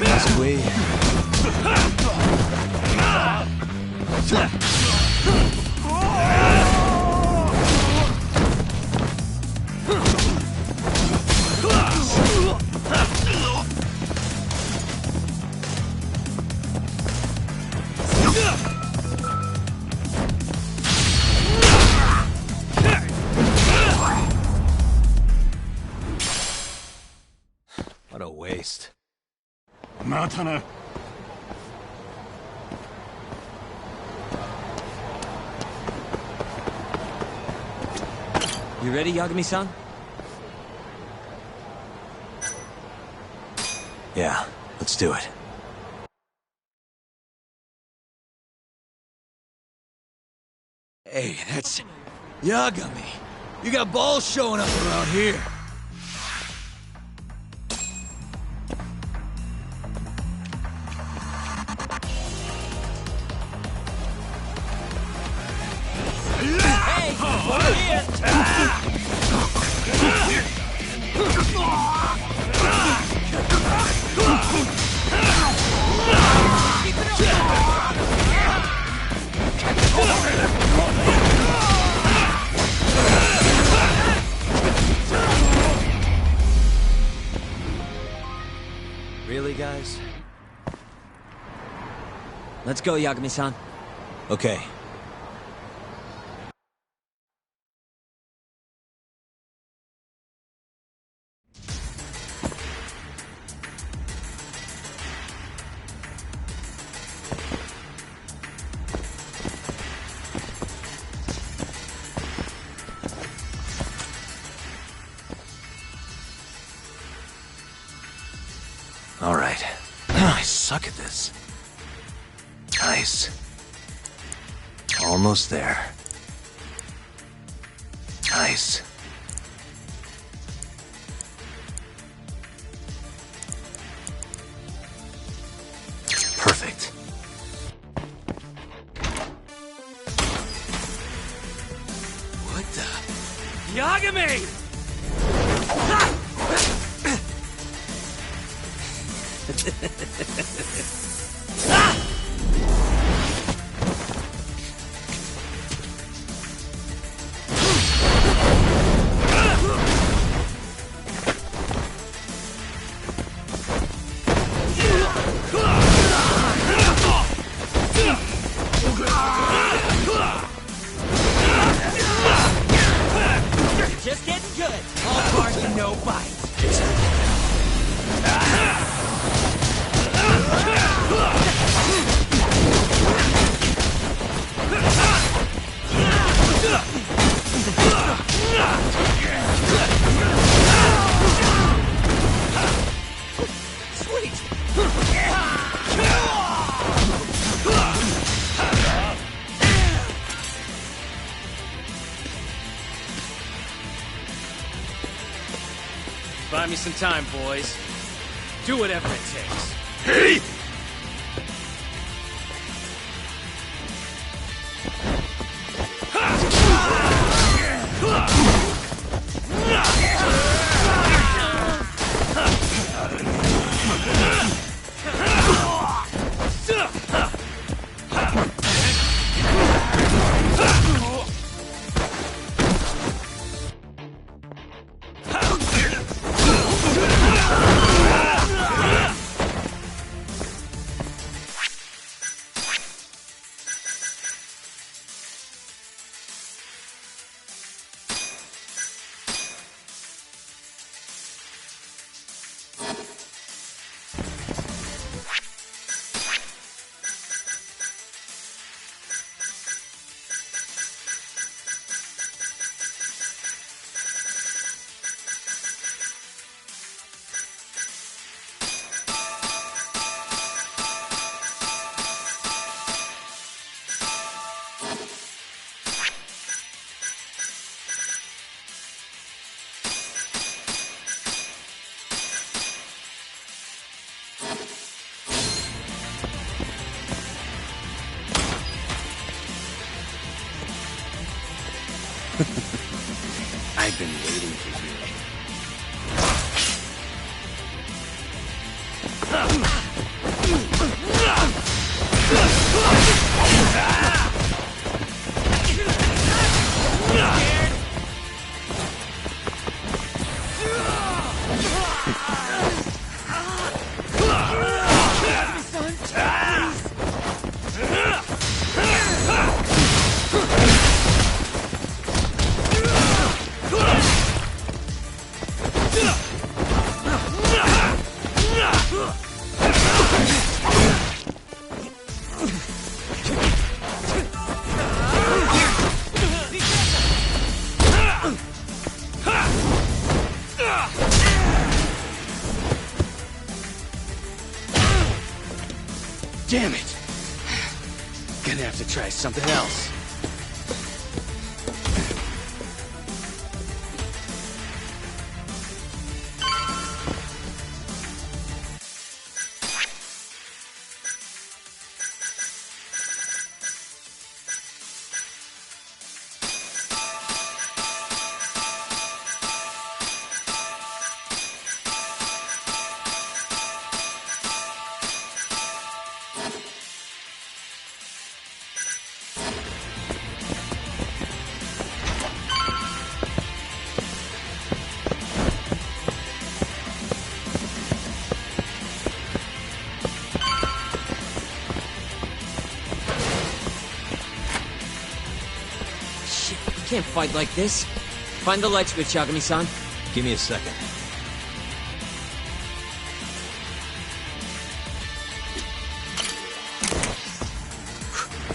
Must we? What a waste. またな。You ready, Yagami-san? Yeah, let's do it. Hey, that's Yagami. You got balls showing up around here. Hey, over here. Really, guys? Let's go, Yagami-san. Okay. All right. I suck at this. Nice. Almost there. Nice. Perfect. What the? Yagami! Just getting good. All bark and no bite. Sweet. Buy me some time, boys. Do whatever it takes. Hey! I've been waiting for you. Damn it! Gonna have to try something else. Can't fight like this. Find the light switch, Yagami-san. Give me a second.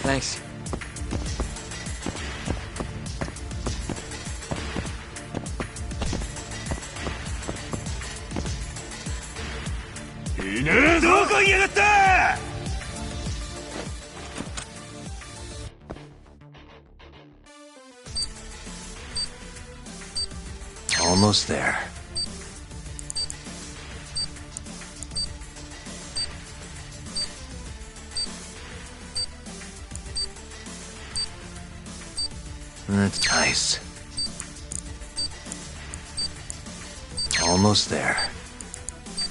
Thanks. Almost there. That's nice. Almost there.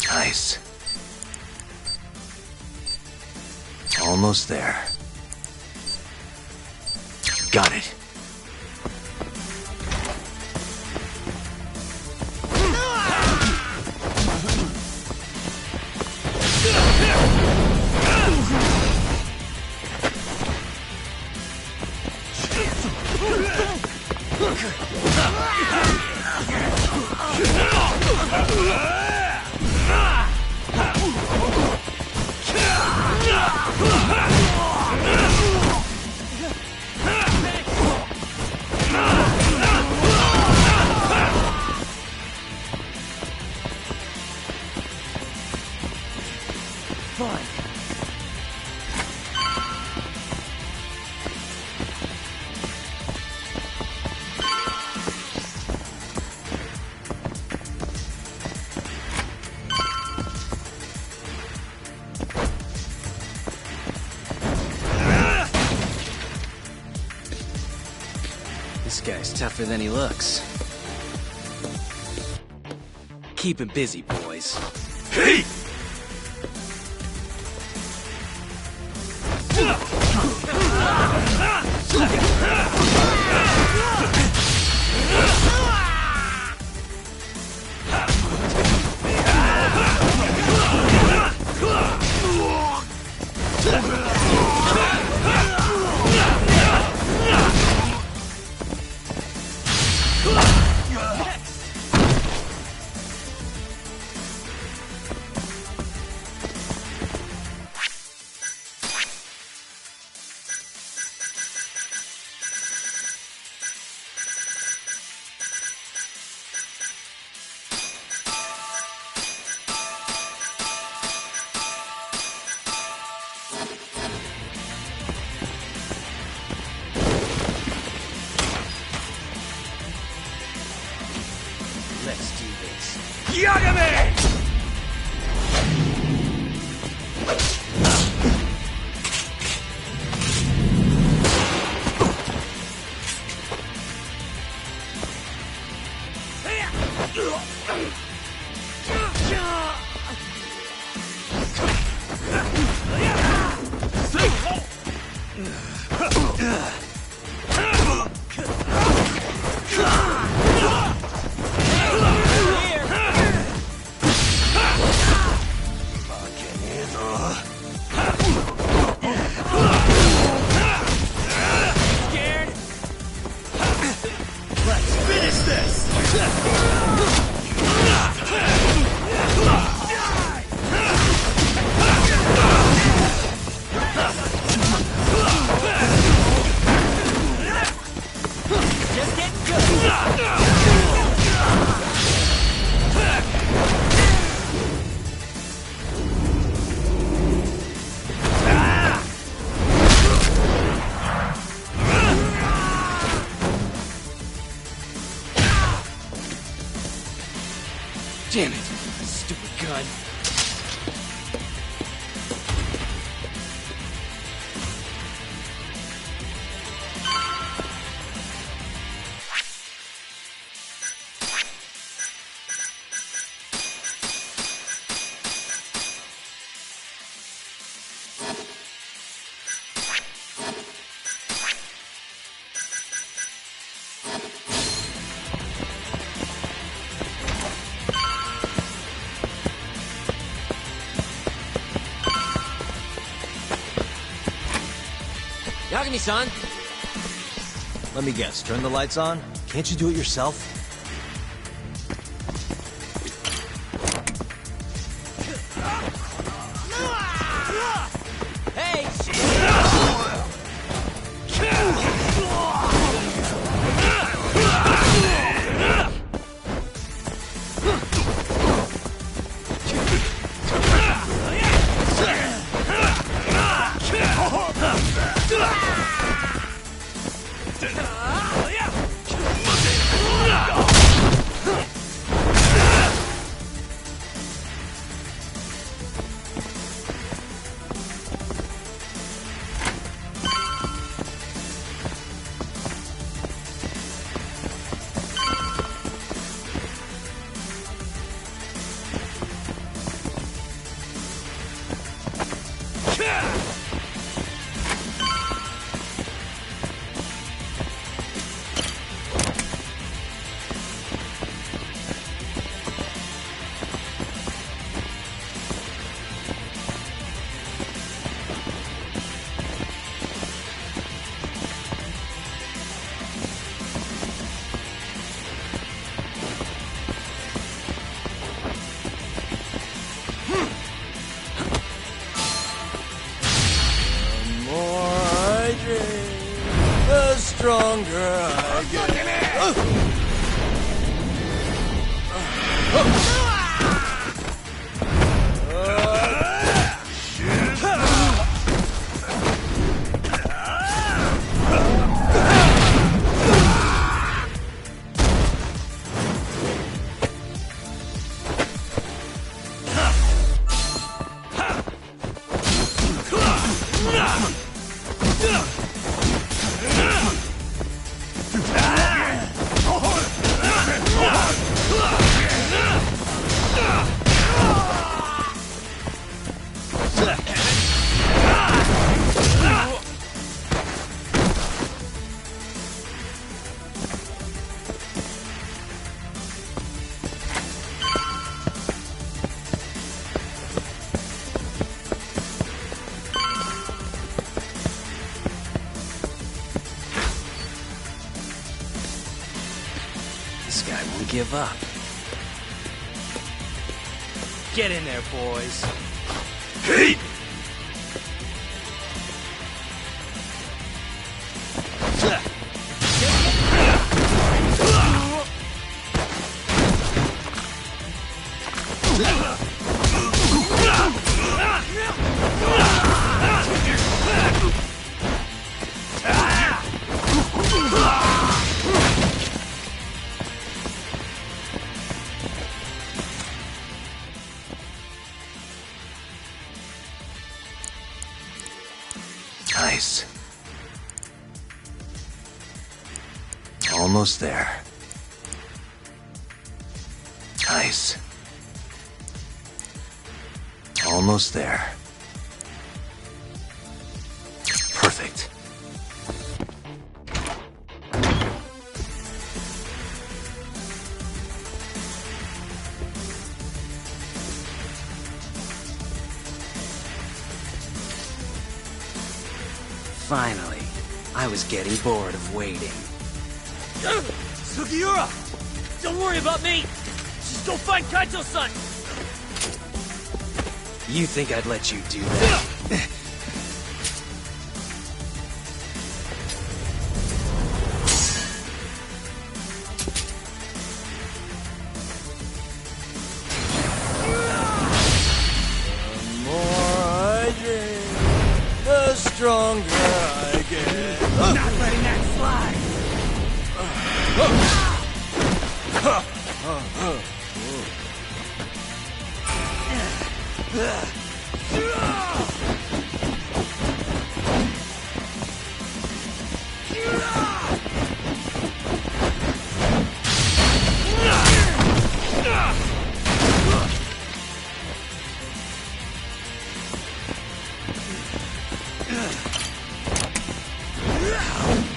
Nice. Almost there. Got it. This guy's tougher than he looks. Keep him busy, boys. Hey! Let's do this. Yagami! Damn it! Stupid gun. Yagami-san! Let me guess, turn the lights on? Can't you do it yourself? Hey! Stronger I get. This guy won't give up. Get in there, boys. Hey! Nice. Almost there. Nice. Almost there. Perfect. Finally. I was getting bored of waiting. Sugiura! Don't worry about me! Just go find Kaito-san! You think I'd let you do that? The more I drink, the stronger I get. Not letting that slide! How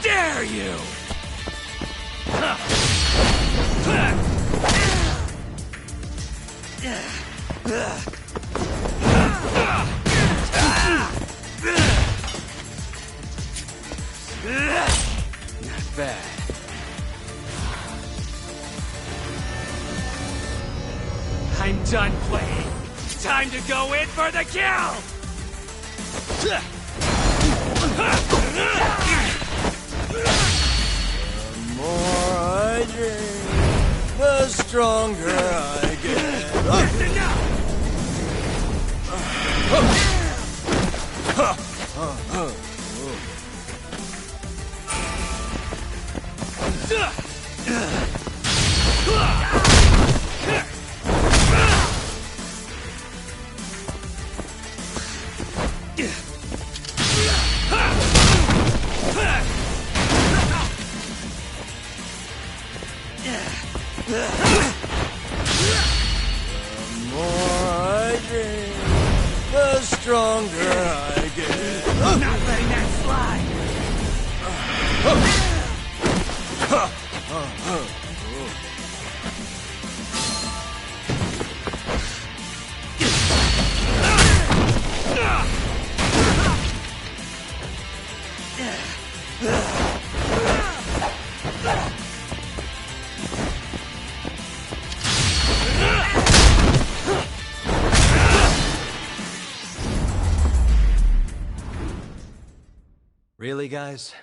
dare you! Not bad. I'm done playing. Time to go in for the kill! The more I drink, the stronger I get. That's enough! Stronger I get. Not letting that slide! Really, guys?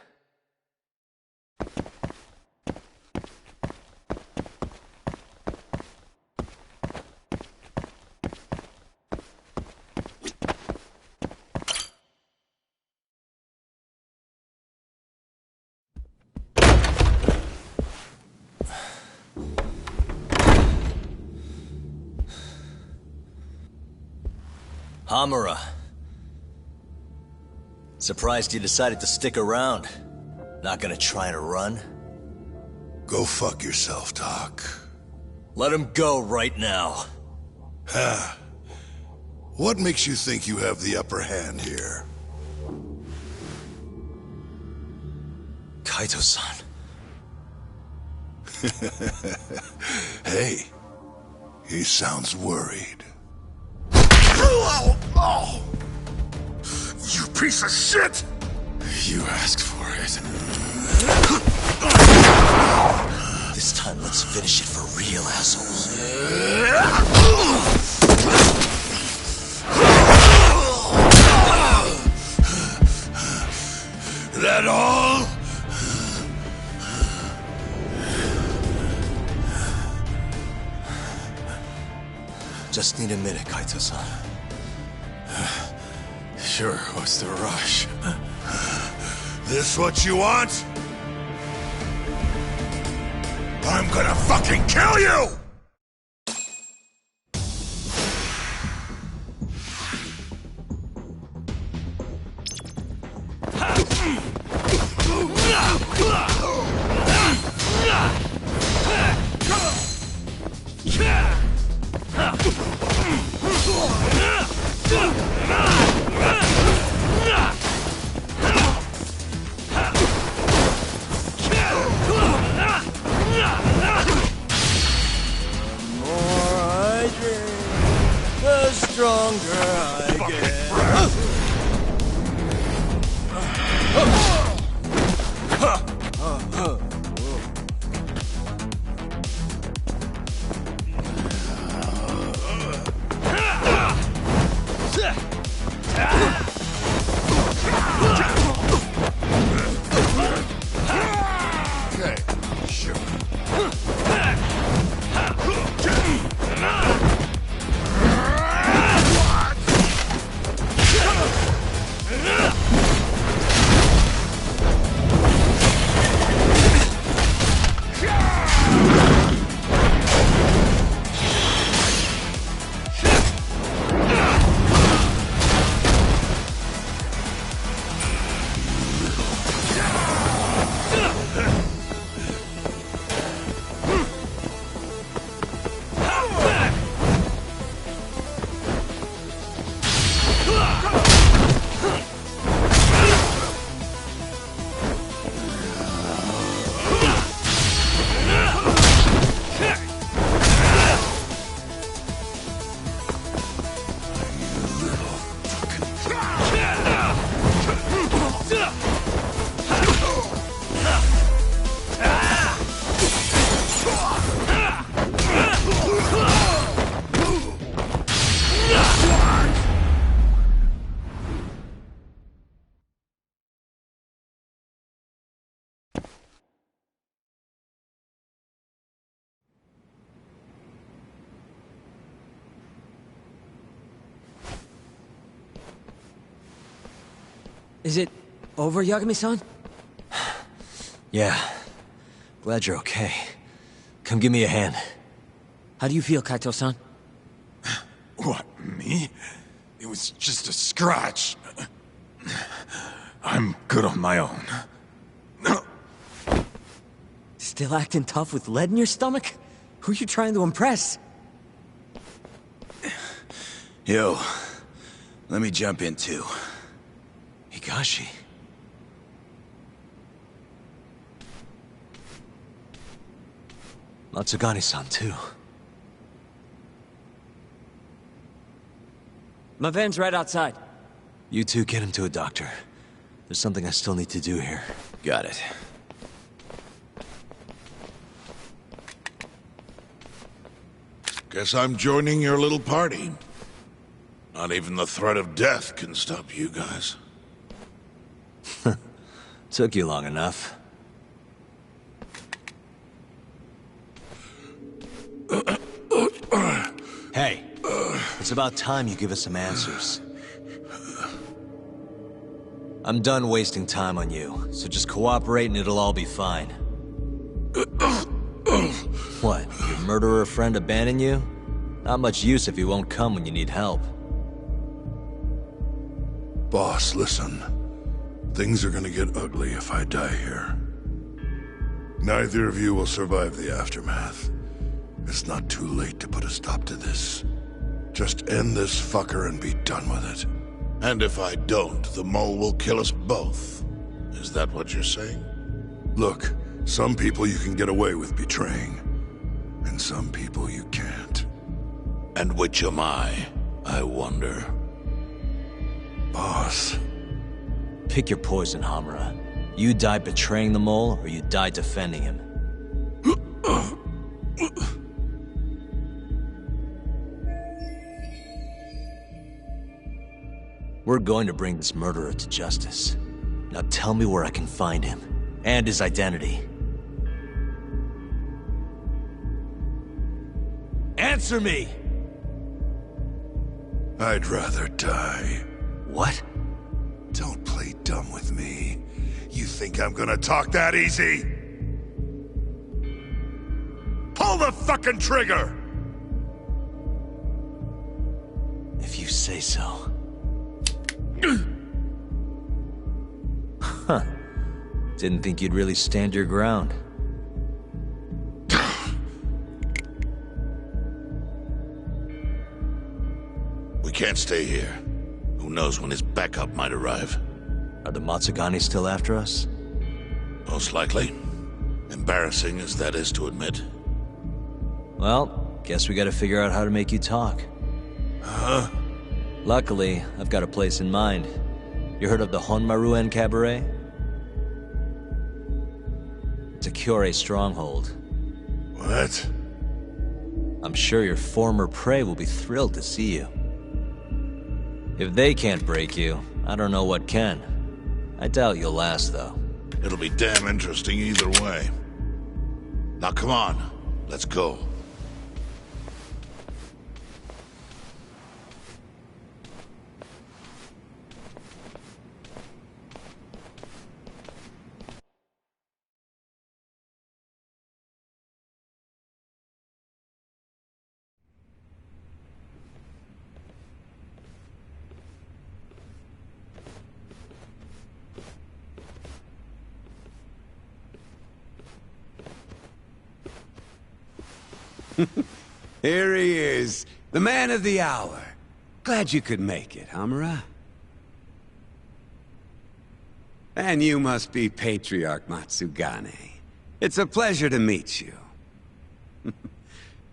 Hamura. Surprised you decided to stick around. Not gonna try to run? Go fuck yourself, Doc. Let him go right now. Ha! What makes you think you have the upper hand here? Kaito-san. Hey, he sounds worried. Oh! You piece of shit! You asked for it. This time, let's finish it for real, assholes. That all? Just need a minute, Kaito-san. Sure, what's the rush? This what you want? I'm gonna fucking kill you! Stronger I get. Okay, sure. Is it over, Yagami-san? Yeah. Glad you're okay. Come give me a hand. How do you feel, Kaito-san? What, me? It was just a scratch. I'm good on my own. Still acting tough with lead in your stomach? Who you trying to impress? Yo, let me jump in too. Higashi. Matsugani-san, too. My van's right outside. You two get him to a doctor. There's something I still need to do here. Got it. Guess I'm joining your little party. Not even the threat of death can stop you guys. Took you long enough. Hey, it's about time you give us some answers. I'm done wasting time on you, so just cooperate and it'll all be fine. What, your murderer friend abandoned you? Not much use if he won't come when you need help. Boss, listen. Things are gonna get ugly if I die here. Neither of you will survive the aftermath. It's not too late to put a stop to this. Just end this fucker and be done with it. And if I don't, the mole will kill us both. Is that what you're saying? Look, some people you can get away with betraying. And some people you can't. And which am I wonder? Boss. Pick your poison, Hamura. You die betraying the mole, or you die defending him. We're going to bring this murderer to justice. Now tell me where I can find him, and his identity. Answer me! I'd rather die. What? Don't play dumb with me. You think I'm gonna talk that easy? Pull the fucking trigger! If you say so. Huh. Didn't think you'd really stand your ground. We can't stay here. Who knows when his backup might arrive? Are the Matsugani still after us? Most likely. Embarrassing as that is to admit. Well, guess we gotta figure out how to make you talk. Huh? Luckily, I've got a place in mind. You heard of the Honmaruen Cabaret? It's a Kyorei stronghold. What? I'm sure your former prey will be thrilled to see you. If they can't break you, I don't know what can. I doubt you'll last, though. It'll be damn interesting either way. Now come on, let's go. Here he is, the man of the hour. Glad you could make it, Hamura. And you must be Patriarch Matsugane. It's a pleasure to meet you.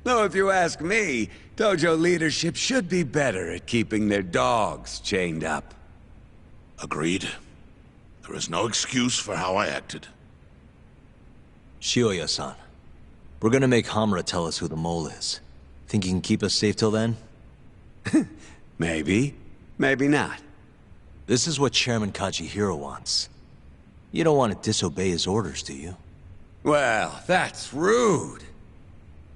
Though if you ask me, dojo leadership should be better at keeping their dogs chained up. Agreed. There is no excuse for how I acted. Shioya-san, we're gonna make Hamura tell us who the mole is. Think you can keep us safe till then? Maybe. Maybe not. This is what Chairman Kajihiro wants. You don't want to disobey his orders, do you? Well, that's rude.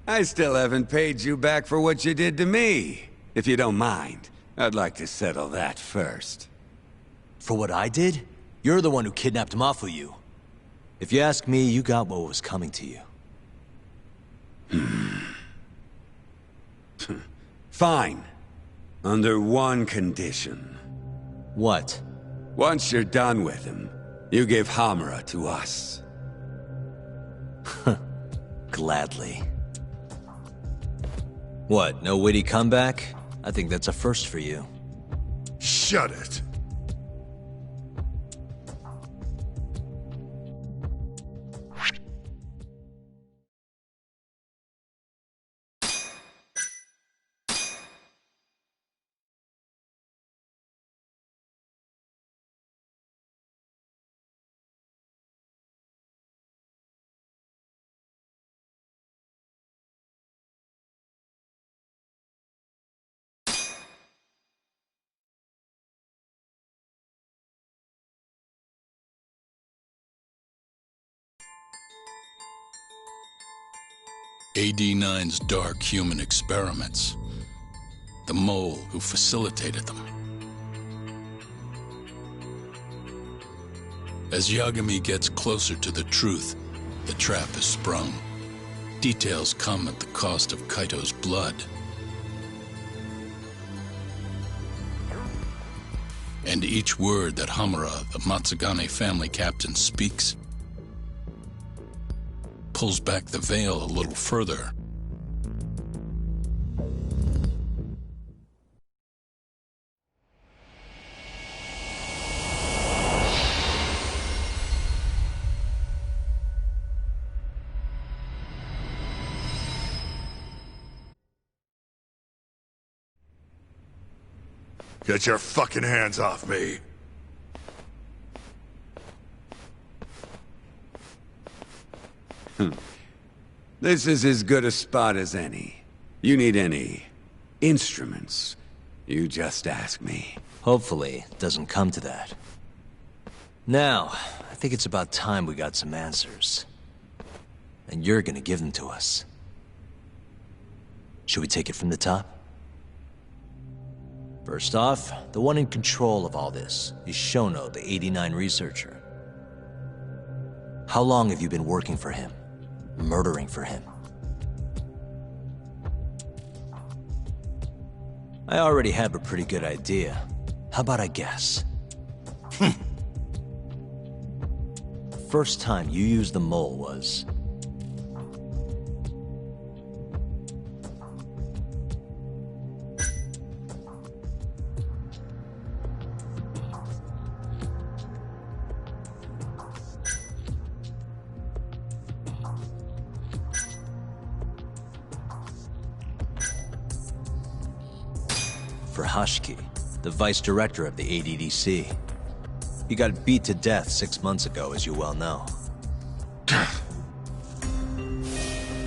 I still haven't paid you back for what you did to me. If you don't mind, I'd like to settle that first. For what I did? You're the one who kidnapped Mafuyu. If you ask me, you got what was coming to you. Fine. Under one condition. What? Once you're done with him, you give Hamura to us. Gladly. What, no witty comeback? I think that's a first for you. Shut it. AD-9's dark human experiments. The mole who facilitated them. As Yagami gets closer to the truth, the trap is sprung. Details come at the cost of Kaito's blood. And each word that Hamura, the Matsugane family captain, speaks pulls back the veil a little further. Get your fucking hands off me. This is as good a spot as any. You need any instruments, you just ask me. Hopefully, it doesn't come to that. Now, I think it's about time we got some answers. And you're gonna give them to us. Should we take it from the top? First off, the one in control of all this is Shono, the 89 researcher. How long have you been working for him? Murdering for him? I already have a pretty good idea. How about I guess? First time you used the mole was... for Hashiki, the vice director of the ADDC. He got beat to death 6 months ago, as you well know.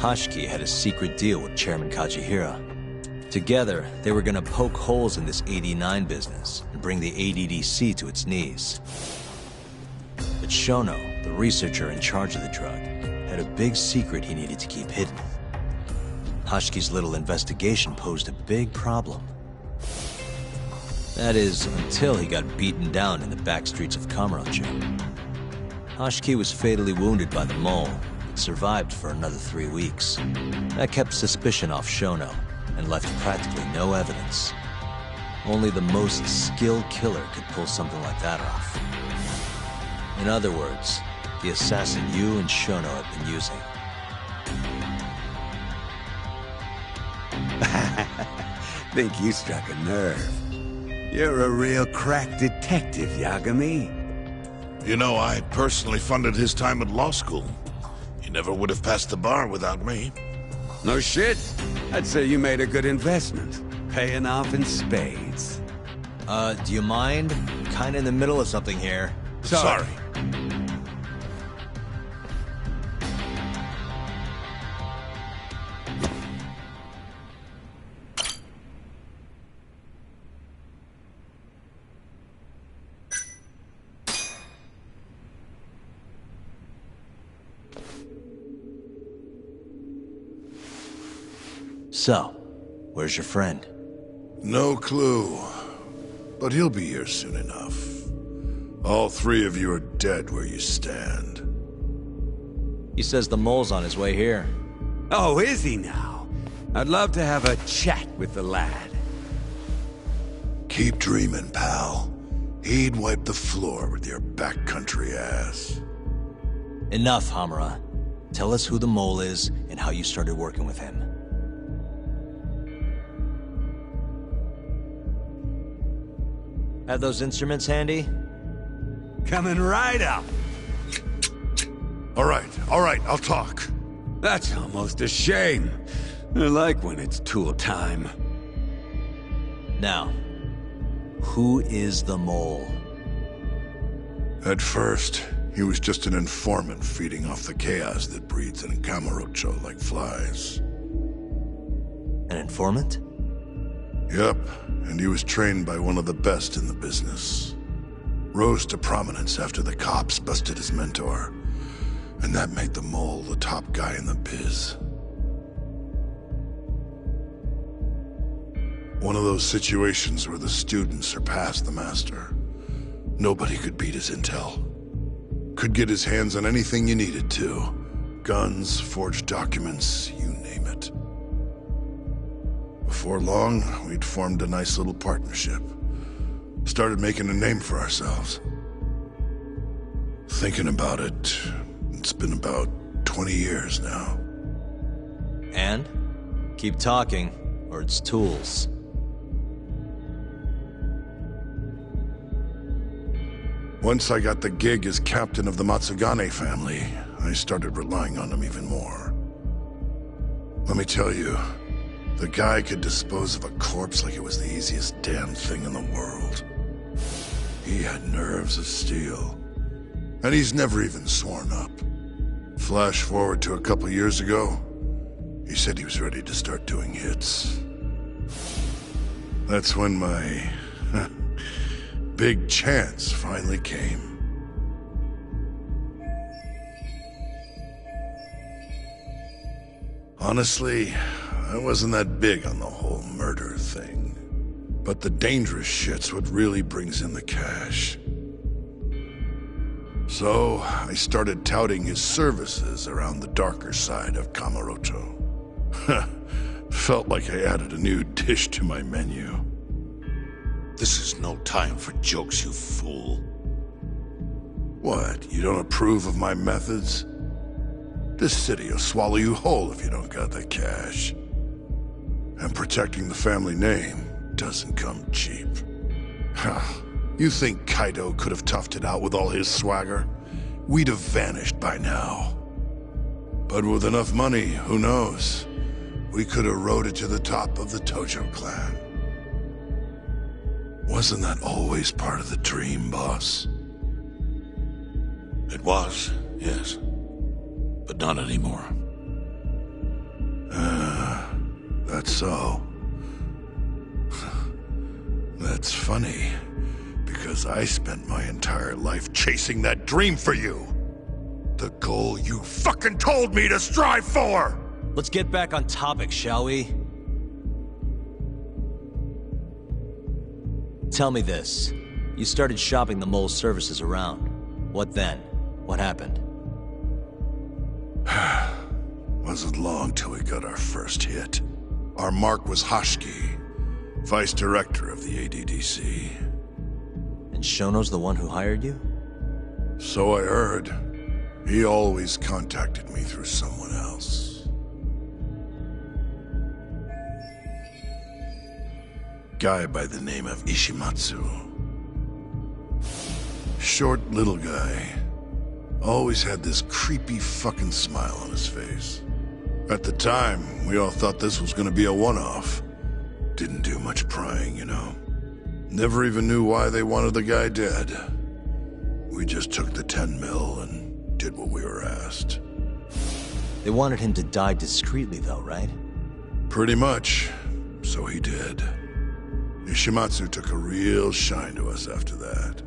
Hashiki had a secret deal with Chairman Kajihira. Together, they were gonna poke holes in this 89 business and bring the ADDC to its knees. But Shono, the researcher in charge of the drug, had a big secret he needed to keep hidden. Hashiki's little investigation posed a big problem. That is, until he got beaten down in the back streets of Kamurocho. Hashiki was fatally wounded by the mole, but survived for another 3 weeks. That kept suspicion off Shono, and left practically no evidence. Only the most skilled killer could pull something like that off. In other words, the assassin you and Shono have been using. Think you struck a nerve. You're a real crack detective, Yagami. You know, I personally funded his time at law school. He never would have passed the bar without me. No shit. I'd say you made a good investment. Paying off in spades. Do you mind? I'm kinda in the middle of something here. Sorry. So, where's your friend? No clue. But he'll be here soon enough. All three of you are dead where you stand. He says the mole's on his way here. Oh, is he now? I'd love to have a chat with the lad. Keep dreaming, pal. He'd wipe the floor with your backcountry ass. Enough, Hamura. Tell us who the mole is and how you started working with him. Have those instruments handy? Coming right up. All right, I'll talk. That's almost a shame. I like when it's tool time. Now, who is the mole? At first, he was just an informant feeding off the chaos that breeds in Camarocho like flies. An informant? Yep, and he was trained by one of the best in the business. Rose to prominence after the cops busted his mentor. And that made the mole the top guy in the biz. One of those situations where the student surpassed the master. Nobody could beat his intel. Could get his hands on anything you needed to. Guns, forged documents, you name it. Before long, we'd formed a nice little partnership. Started making a name for ourselves. Thinking about it, it's been about 20 years now. And? Keep talking, or it's tools. Once I got the gig as captain of the Matsugane family, I started relying on him even more. Let me tell you, the guy could dispose of a corpse like it was the easiest damn thing in the world. He had nerves of steel. And he's never even sworn up. Flash forward to a couple years ago, he said he was ready to start doing hits. That's when my big chance finally came. Honestly, I wasn't that big on the whole murder thing. But the dangerous shit's what really brings in the cash. So, I started touting his services around the darker side of Camarocho. Felt like I added a new dish to my menu. This is no time for jokes, you fool. What, you don't approve of my methods? This city will swallow you whole if you don't got the cash. And protecting the family name doesn't come cheap. You think Kaido could have toughed it out with all his swagger? We'd have vanished by now. But with enough money, who knows? We could have rode it to the top of the Tojo clan. Wasn't that always part of the dream, boss? It was, yes. But not anymore. That's so. That's funny. Because I spent my entire life chasing that dream for you. The goal you fucking told me to strive for! Let's get back on topic, shall we? Tell me this. You started shopping the mole's services around. What then? What happened? Wasn't long till we got our first hit. Our mark was Hashki, vice director of the ADDC. And Shono's the one who hired you? So I heard. He always contacted me through someone else. Guy by the name of Ishimatsu. Short little guy. Always had this creepy fucking smile on his face. At the time, we all thought this was gonna be a one-off. Didn't do much prying, you know. Never even knew why they wanted the guy dead. We just took the 10 mil and did what we were asked. They wanted him to die discreetly though, right? Pretty much. So he did. Ishimatsu took a real shine to us after that.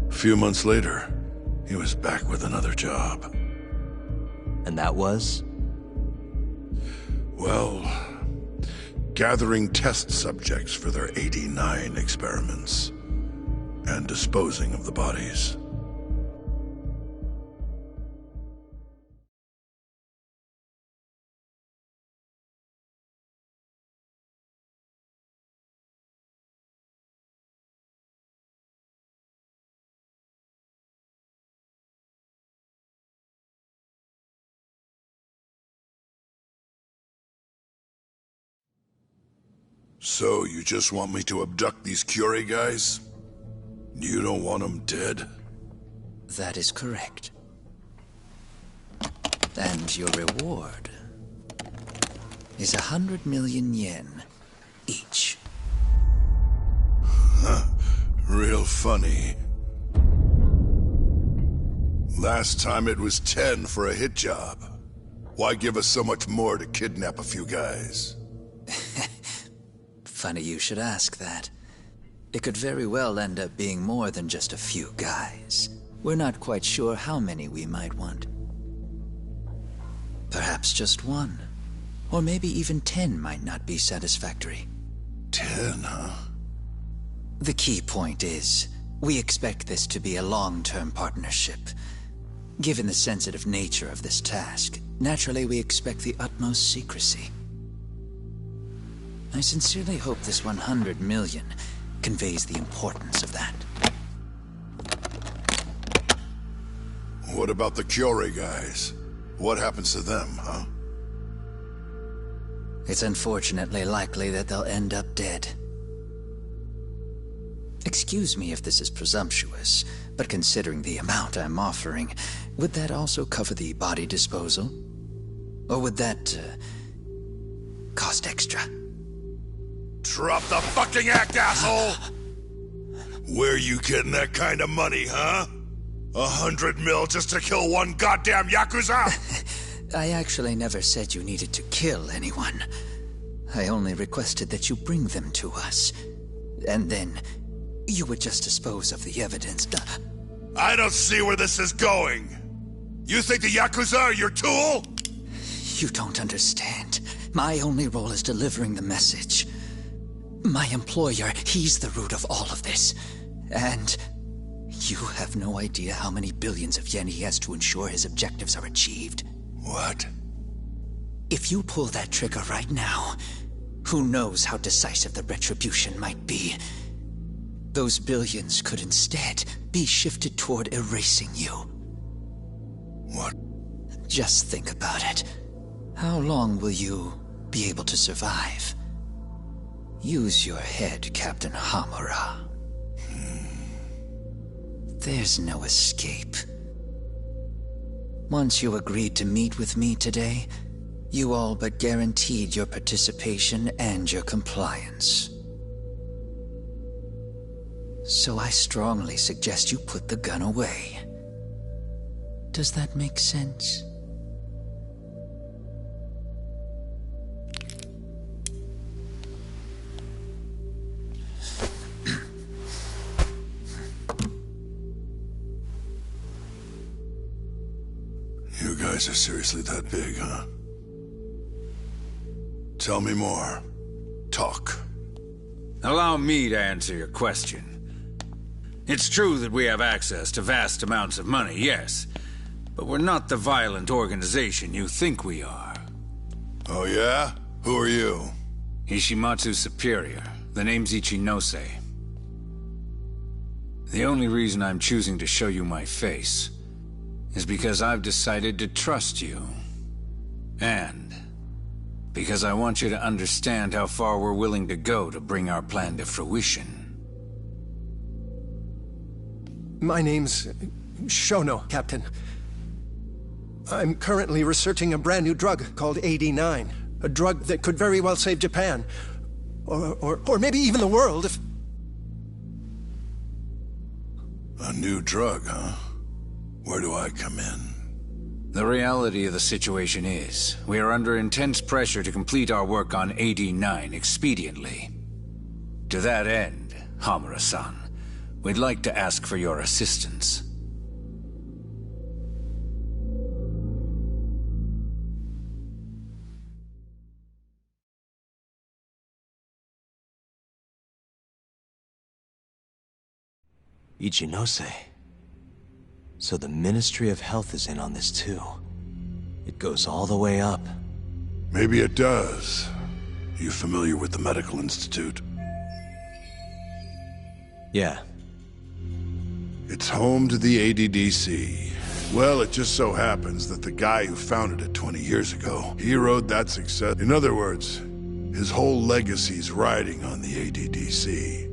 A few months later, he was back with another job. And that was? Well, gathering test subjects for their 89 experiments. and disposing of the bodies. So, you just want me to abduct these Curie guys? You don't want them dead? That is correct. And your reward is 100 million yen each. Real funny. Last time it was 10 for a hit job. Why give us so much more to kidnap a few guys? Funny you should ask that. It could very well end up being more than just a few guys. We're not quite sure how many we might want. Perhaps just one. Or maybe even 10 might not be satisfactory. 10, huh? The key point is, we expect this to be a long-term partnership. Given the sensitive nature of this task, naturally we expect the utmost secrecy. I sincerely hope this 100 million conveys the importance of that. What about the Curie guys? What happens to them, huh? It's unfortunately likely that they'll end up dead. Excuse me if this is presumptuous, but considering the amount I'm offering, would that also cover the body disposal? Or would that, cost extra? Drop the fucking act, asshole! Where you getting that kind of money, huh? 100 mil just to kill one goddamn Yakuza? I actually never said you needed to kill anyone. I only requested that you bring them to us. And then, you would just dispose of the evidence. I don't see where this is going. You think the Yakuza are your tool? You don't understand. My only role is delivering the message. My employer, he's the root of all of this. And you have no idea how many billions of yen he has to ensure his objectives are achieved. What? If you pull that trigger right now, who knows how decisive the retribution might be. Those billions could instead be shifted toward erasing you. What? Just think about it. How long will you be able to survive? Use your head, Captain Hamura. There's no escape. Once you agreed to meet with me today, you all but guaranteed your participation and your compliance. So I strongly suggest you put the gun away. Does that make sense? You guys are seriously that big, huh? Tell me more. Talk. Allow me to answer your question. It's true that we have access to vast amounts of money, yes. But we're not the violent organization you think we are. Oh yeah? Who are you? Ishimatsu's superior. The name's Ichinose. The only reason I'm choosing to show you my face is because I've decided to trust you. And because I want you to understand how far we're willing to go to bring our plan to fruition. My name's Shono, Captain. I'm currently researching a brand new drug called 89. A drug that could very well save Japan. Or maybe even the world if... A new drug, huh? Where do I come in? The reality of the situation is, we are under intense pressure to complete our work on 89 expediently. To that end, Hamura-san, we'd like to ask for your assistance. Ichinose. So the Ministry of Health is in on this too. It goes all the way up. Maybe it does. Are you familiar with the Medical Institute? Yeah. It's home to the ADDC. Well, it just so happens that the guy who founded it 20 years ago, he rode that success. In other words, his whole legacy's riding on the ADDC.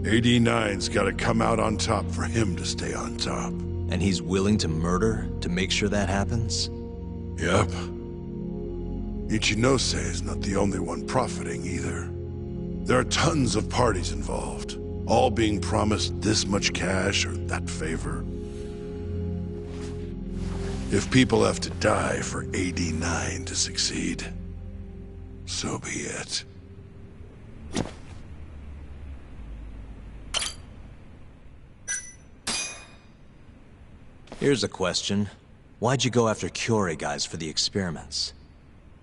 AD9's gotta come out on top for him to stay on top. And he's willing to murder to make sure that happens? Yep. Ichinose is not the only one profiting either. There are tons of parties involved, all being promised this much cash or that favor. If people have to die for AD9 to succeed, so be it. Here's a question. Why'd you go after Kyorei guys for the experiments?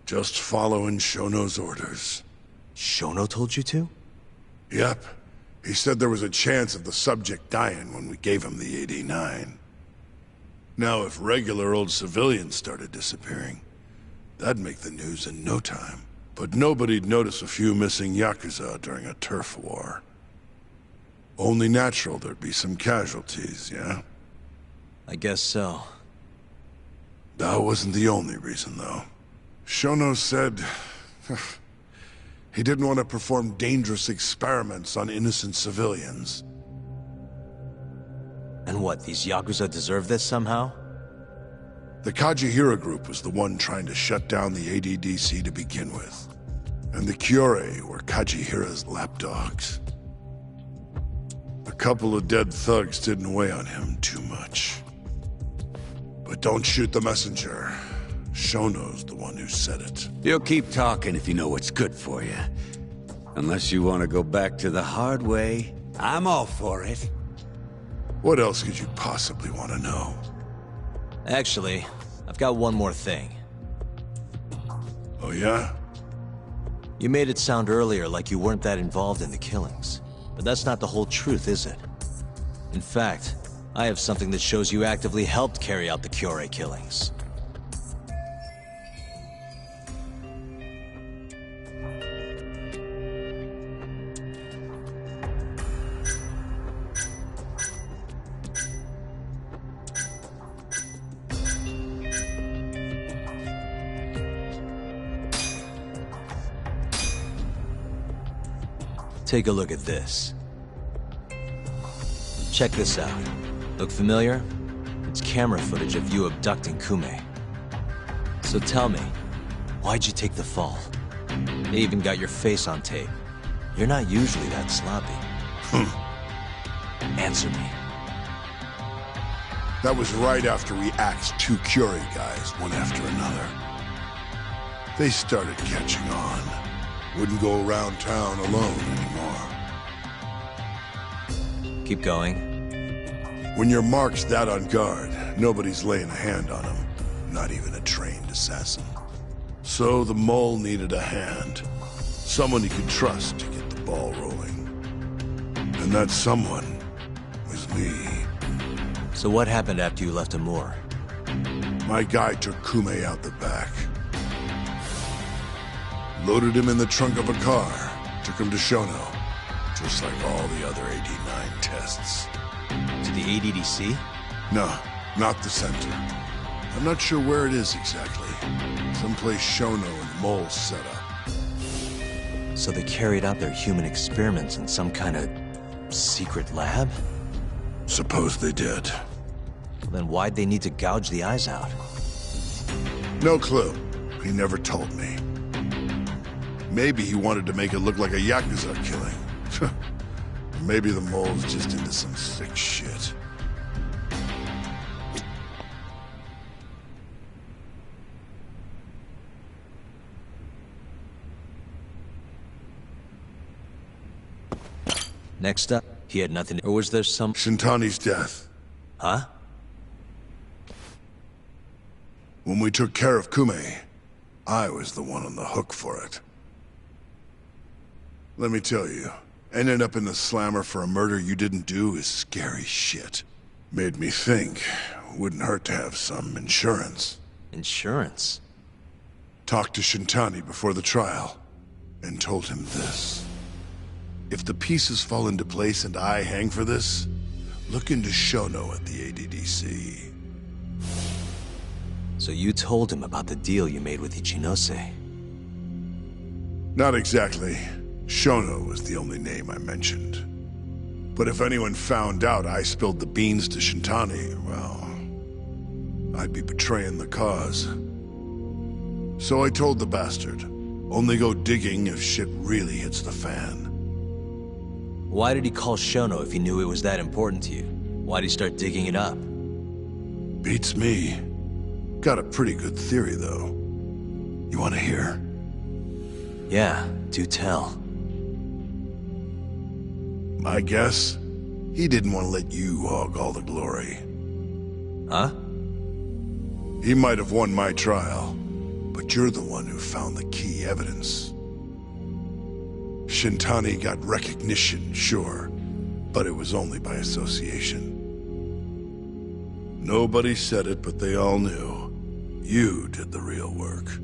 Just following Shono's orders. Shono told you to? Yep. He said there was a chance of the subject dying when we gave him the AD9. Now, if regular old civilians started disappearing, that'd make the news in no time. But nobody'd notice a few missing Yakuza during a turf war. Only natural there'd be some casualties, yeah? I guess so. That wasn't the only reason, though. Shono said he didn't want to perform dangerous experiments on innocent civilians. And what, these Yakuza deserve this somehow? The Kajihira group was the one trying to shut down the ADDC to begin with. And the Kyorei were Kajihira's lapdogs. A couple of dead thugs didn't weigh on him too much. But don't shoot the messenger. Shono's the one who said it. You'll keep talking if you know what's good for you. Unless you want to go back to the hard way, I'm all for it. What else could you possibly want to know? Actually, I've got one more thing. Oh yeah? You made it sound earlier like you weren't that involved in the killings. But that's not the whole truth, is it? In fact, I have something that shows you actively helped carry out the Kyorei killings. Take a look at this. Check this out. Look familiar? It's camera footage of you abducting Kume. So tell me, why'd you take the fall? They even got your face on tape. You're not usually that sloppy. Answer me. That was right after we axed two Kyorei guys, one after another. They started catching on. Wouldn't go around town alone anymore. Keep going. When your mark's that on guard, nobody's laying a hand on him. Not even a trained assassin. So the mole needed a hand. Someone he could trust to get the ball rolling. And that someone was me. So what happened after you left Amur? My guy took Kume out the back. Loaded him in the trunk of a car. Took him to Shono. Just like all the other AD9 tests. To the ADDC? No, not the center. I'm not sure where it is exactly. Someplace Shono and the moles set up. So they carried out their human experiments in some kind of secret lab? Suppose they did. Well, then why'd they need to gouge the eyes out? No clue. He never told me. Maybe he wanted to make it look like a Yakuza killing. Maybe the mole's just into some sick shit. Next up, he had nothing, or was there some... Shintani's death. Huh? When we took care of Kume, I was the one on the hook for it. Let me tell you, Ending up in the slammer for a murder you didn't do is scary shit. Made me think, wouldn't hurt to have some insurance. Insurance? Talked to Shintani before the trial, and told him this. If the pieces fall into place and I hang for this, look into Shono at the ADDC. So you told him about the deal you made with Ichinose? Not exactly. Shono was the only name I mentioned. But if anyone found out I spilled the beans to Shintani, well, I'd be betraying the cause. So I told the bastard, only go digging if shit really hits the fan. Why did he call Shono if he knew it was that important to you? Why'd he start digging it up? Beats me. Got a pretty good theory, though. You want to hear? Yeah, do tell. My guess? He didn't want to let you hog all the glory. Huh? He might have won my trial, but you're the one who found the key evidence. Shintani got recognition, sure, but it was only by association. Nobody said it, but they all knew. You did the real work.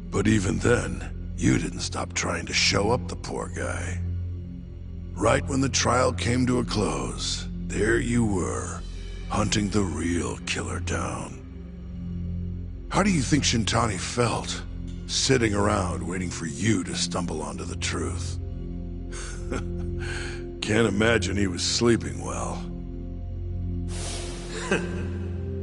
But even then, you didn't stop trying to show up the poor guy. Right when the trial came to a close, there you were, hunting the real killer down. How do you think Shintani felt, sitting around waiting for you to stumble onto the truth? Can't imagine he was sleeping well.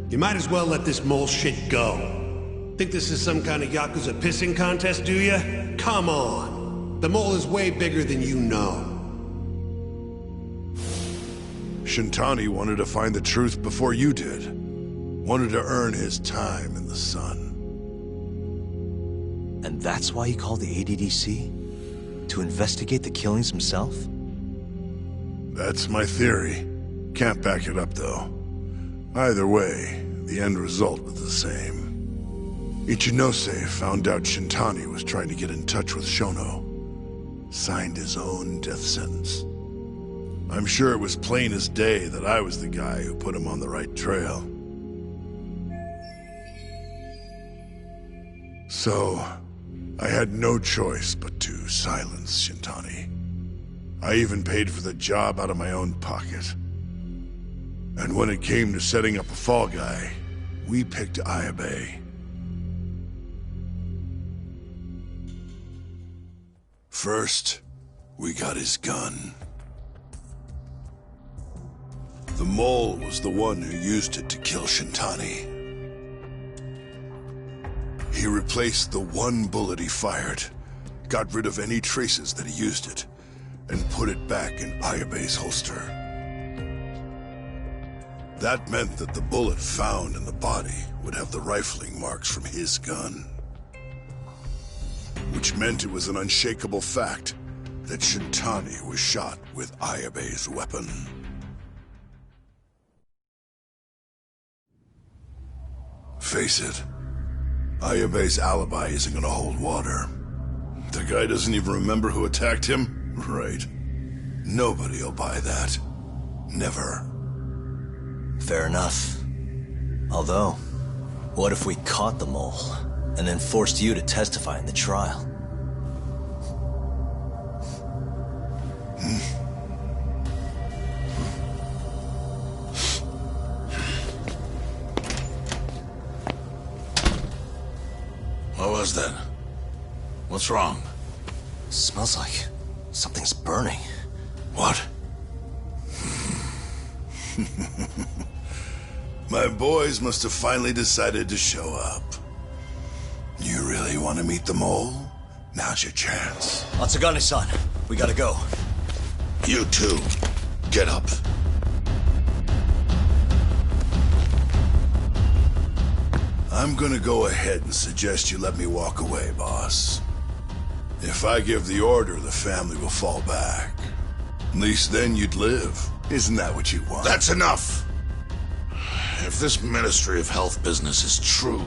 You might as well let this mole shit go. Think this is some kind of Yakuza pissing contest, do ya? Come on. The mole is way bigger than you know. Shintani wanted to find the truth before you did. Wanted to earn his time in the sun. And that's why he called the ADDC? To investigate the killings himself? That's my theory. Can't back it up, though. Either way, the end result was the same. Ichinose found out Shintani was trying to get in touch with Shono. Signed his own death sentence. I'm sure it was plain as day that I was the guy who put him on the right trail. So, I had no choice but to silence Shintani. I even paid for the job out of my own pocket. And when it came to setting up a fall guy, we picked Ayabe. First, we got his gun. The mole was the one who used it to kill Shintani. He replaced the one bullet he fired, got rid of any traces that he used it, and put it back in Ayabe's holster. That meant that the bullet found in the body would have the rifling marks from his gun. Which meant it was an unshakable fact that Shintani was shot with Ayabe's weapon. Face it, Ayabe's alibi isn't gonna hold water. The guy doesn't even remember who attacked him? Right. Nobody'll buy that. Never. Fair enough. Although, what if we caught the mole, and then forced you to testify in the trial? What was that? What's wrong? Smells like something's burning. What? My boys must have finally decided to show up. You really want to meet the mole? Now's your chance. Atsugane-san, we gotta go. You too. Get up. I'm gonna go ahead and suggest you let me walk away, boss. If I give the order, the family will fall back. At least then you'd live. Isn't that what you want? That's enough! If this Ministry of Health business is true,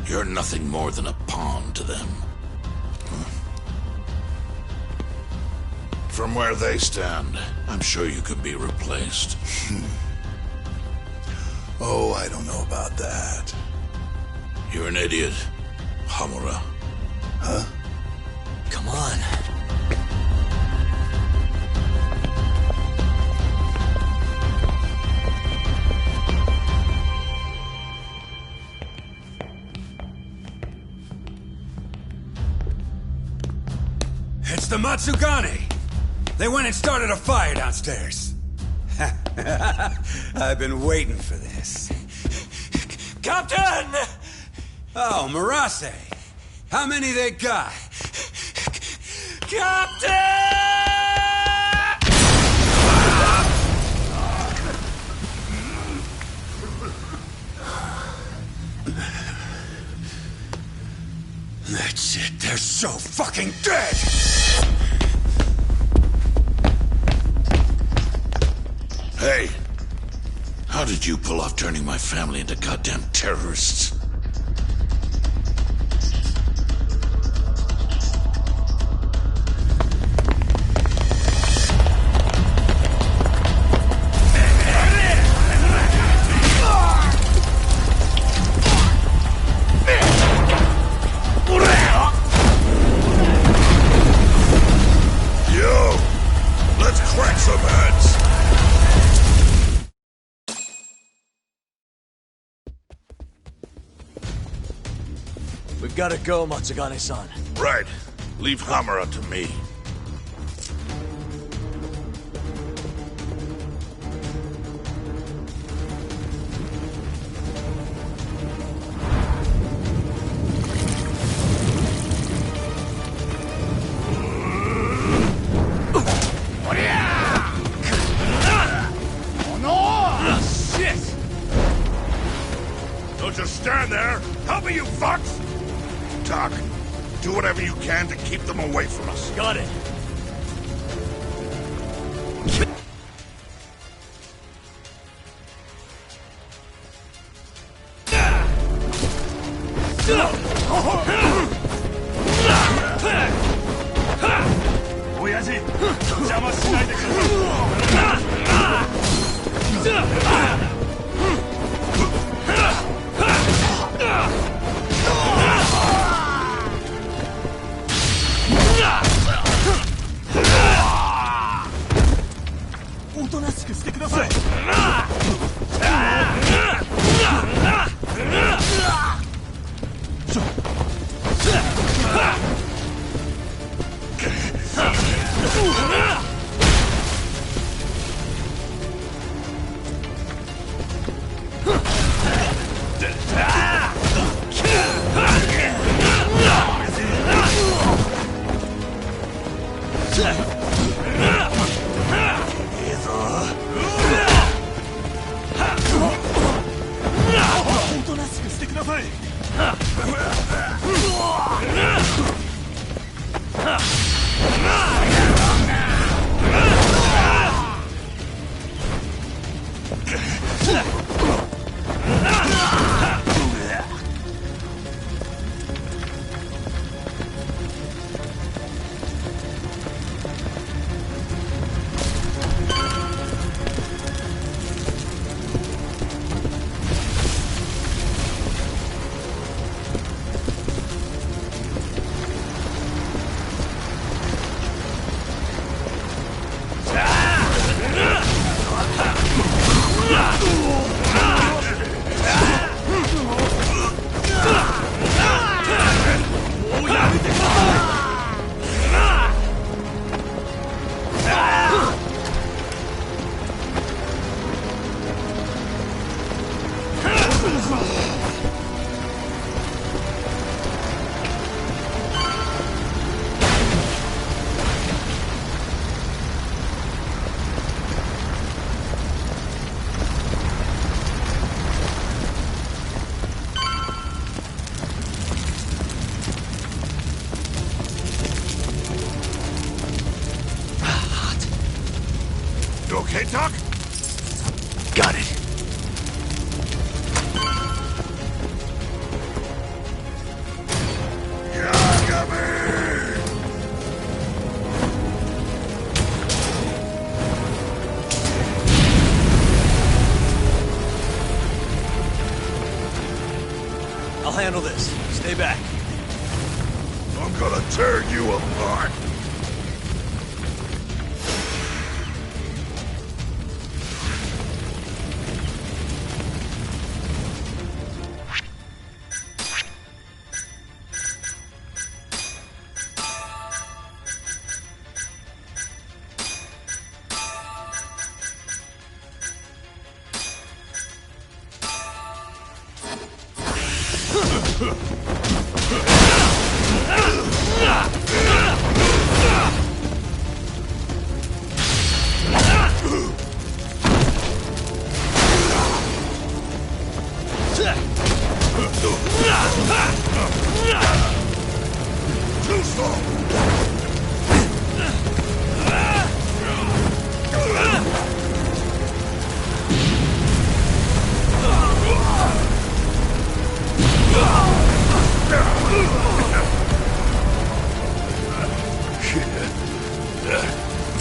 you're nothing more than a pawn to them. from where they stand, I'm sure you could be replaced. Oh, I don't know about that. You're an idiot, Hamura. Huh? Come on. It's the Matsugane! They went and started a fire downstairs. I've been waiting for this. Captain! Oh, Marase! How many they got? Captain! That's it, they're so fucking dead! Hey! How did you pull off turning my family into goddamn terrorists? We've gotta go, Matsugane-san. Right. Leave Hamura to me. Shit! Don't just stand there! Help me, you fucks! Doc, do whatever you can to keep them away from us. Got it. Okay, Doc? Got it. handle this. Stay back. I'm gonna tear you apart. Too slow!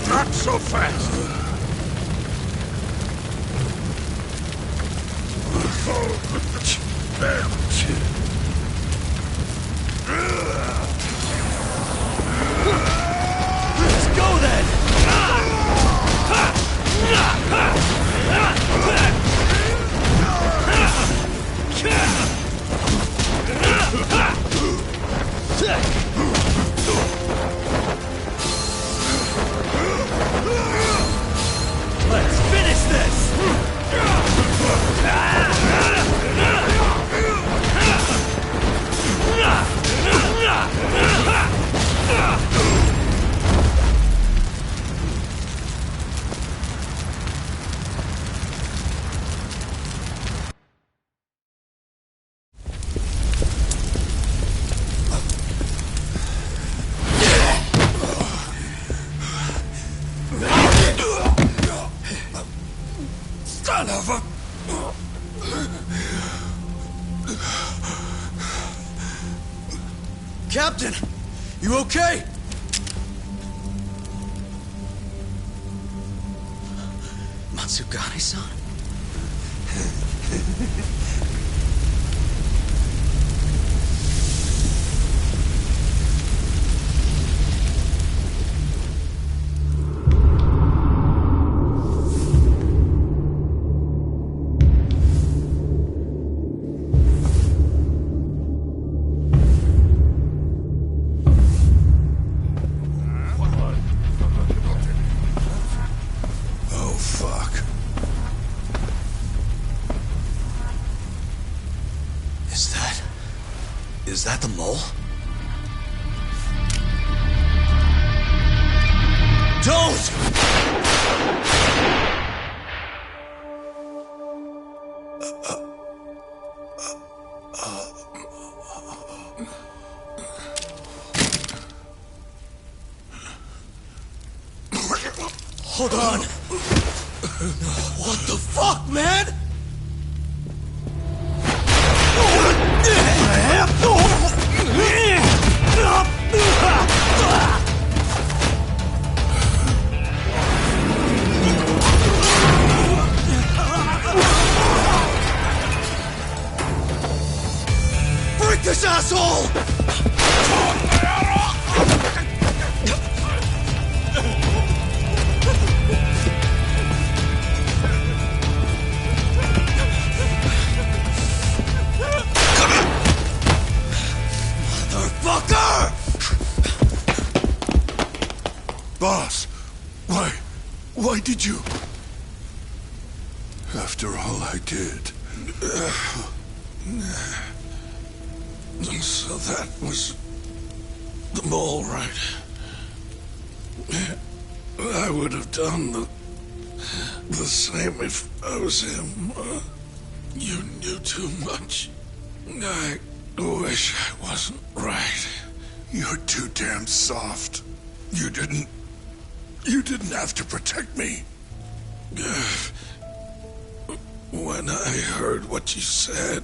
Not so fast! Let's go then! Let's finish this! Son of a... Captain! You okay? Matsugane-san? Is that the mole? Don't! Hold on! What the fuck, man? Break this asshole! Motherfucker! Boss, why did you? After all I did. So that was the mole, right? I would have done the same if I was him. You knew too much. I wish I wasn't right. You're too damn soft. You didn't have to protect me. When I heard what you said,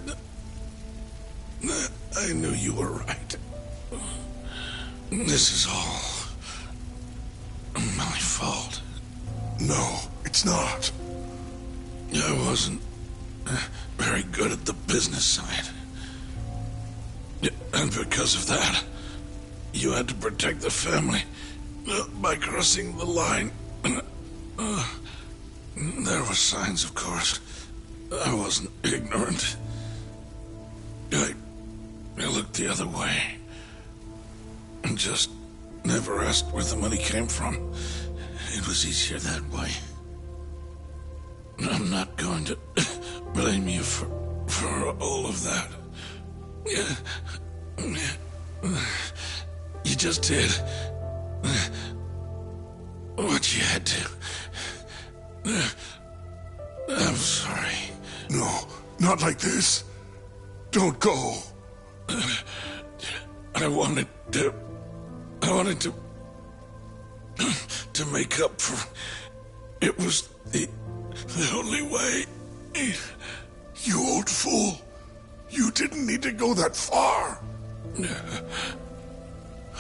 I knew you were right. This is all my fault. No, it's not. I wasn't very good at the business side. And because of that, you had to protect the family by crossing the line. There were signs, of course. I wasn't ignorant. I looked the other way. And just never asked where the money came from. It was easier that way. I'm not going to blame you for all of that. You just did what you had to. I'm sorry. No, not like this. Don't go. I wanted to make up for... It was the only way. You old fool. You didn't need to go that far.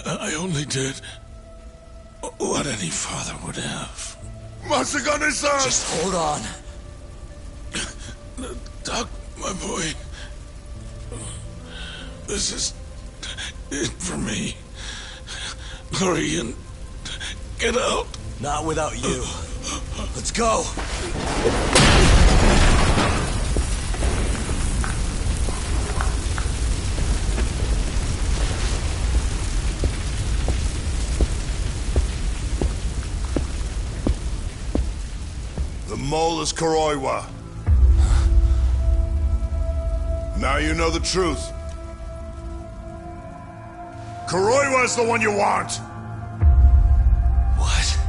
I only did what any father would have. Masagane-san! Just hold on. Doc, my boy. This is it for me. Hurry and get out. Not without you. Let's go. The mole is Kuroiwa. Now you know the truth. Kuroiwa is the one you want! What?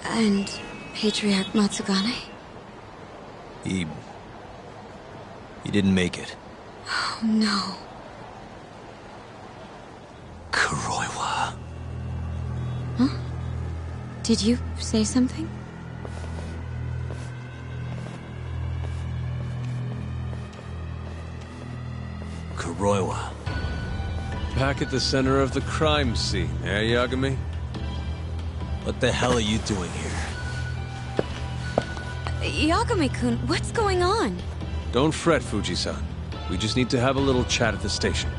And Patriarch Matsugane? He didn't make it. Oh, no. Kuroiwa. Huh? Did you say something? Kuroiwa. Back at the center of the crime scene, eh, Yagami? What the hell are you doing here? Yagami-kun, what's going on? Don't fret, Fuji-san. We just need to have a little chat at the station.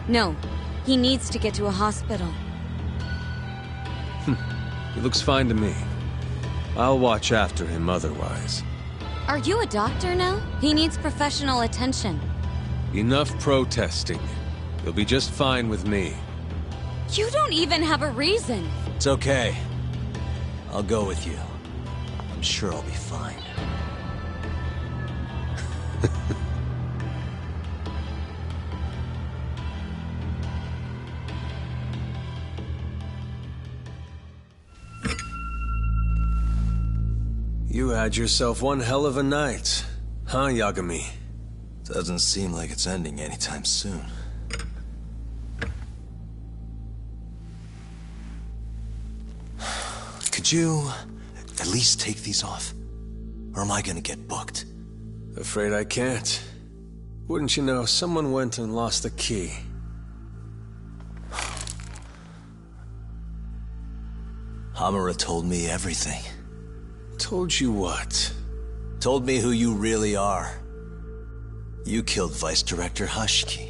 No, he needs to get to a hospital. He looks fine to me. I'll watch after him otherwise. Are you a doctor now? He needs professional attention. Enough protesting. You'll be just fine with me. You don't even have a reason. It's okay. I'll go with you. I'm sure I'll be fine. You had yourself one hell of a night, huh, Yagami? Doesn't seem like it's ending anytime soon. Could you at least take these off? Or am I gonna get booked? Afraid I can't. Wouldn't you know, someone went and lost the key. Hamura told me everything. Told you what? Told me who you really are. You killed Vice Director Hashiki.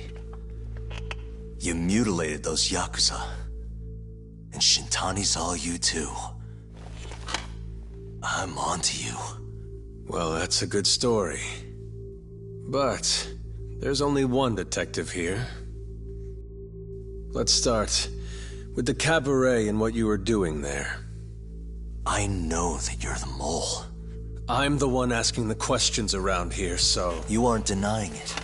You mutilated those Yakuza. And Shintani's all you too. I'm onto you. Well, that's a good story. But there's only one detective here. Let's start with the cabaret and what you were doing there. I know that you're the mole. I'm the one asking the questions around here, so... You aren't denying it.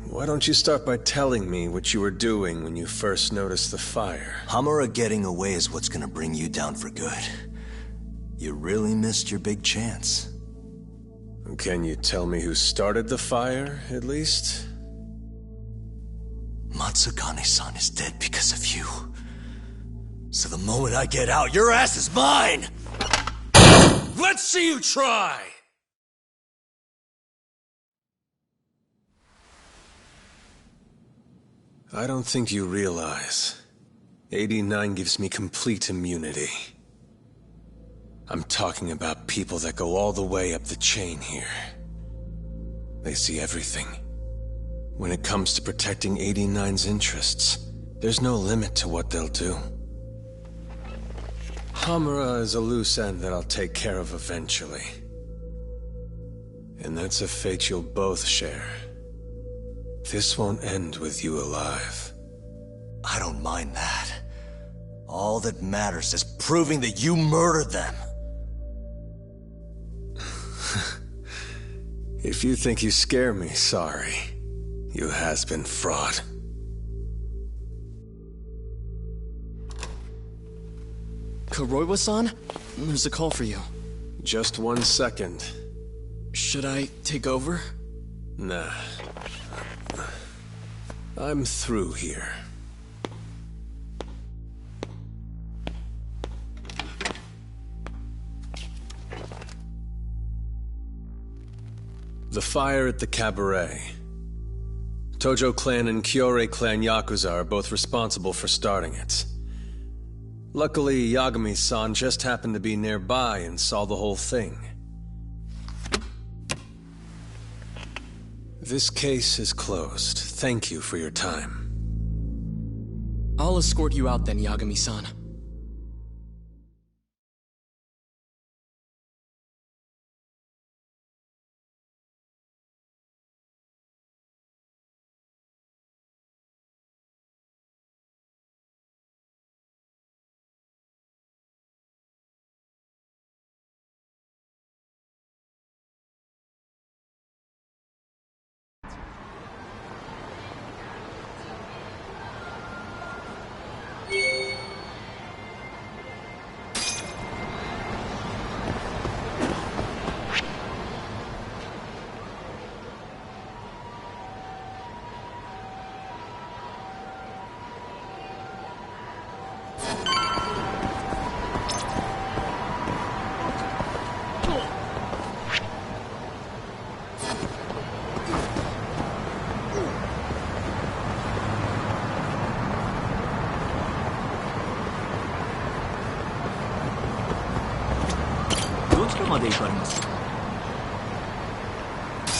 Why don't you start by telling me what you were doing when you first noticed the fire? Hamura getting away is what's gonna bring you down for good. You really missed your big chance. Can you tell me who started the fire, at least? Matsukane-san is dead because of you. So the moment I get out, your ass is mine! Let's see you try! I don't think you realize. 89 gives me complete immunity. I'm talking about people that go all the way up the chain here. They see everything. When it comes to protecting 89's interests, there's no limit to what they'll do. Hamura is a loose end that I'll take care of eventually. And that's a fate you'll both share. This won't end with you alive. I don't mind that. All that matters is proving that you murdered them. If you think you scare me, sorry. You has-been fraud. Kuroiwa-san? There's a call for you. Just 1 second. Should I take over? Nah. I'm through here. The fire at the cabaret. Tojo clan and Kyorei clan Yakuza are both responsible for starting it. Luckily, Yagami-san just happened to be nearby and saw the whole thing. This case is closed. Thank you for your time. I'll escort you out then, Yagami-san.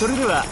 それでは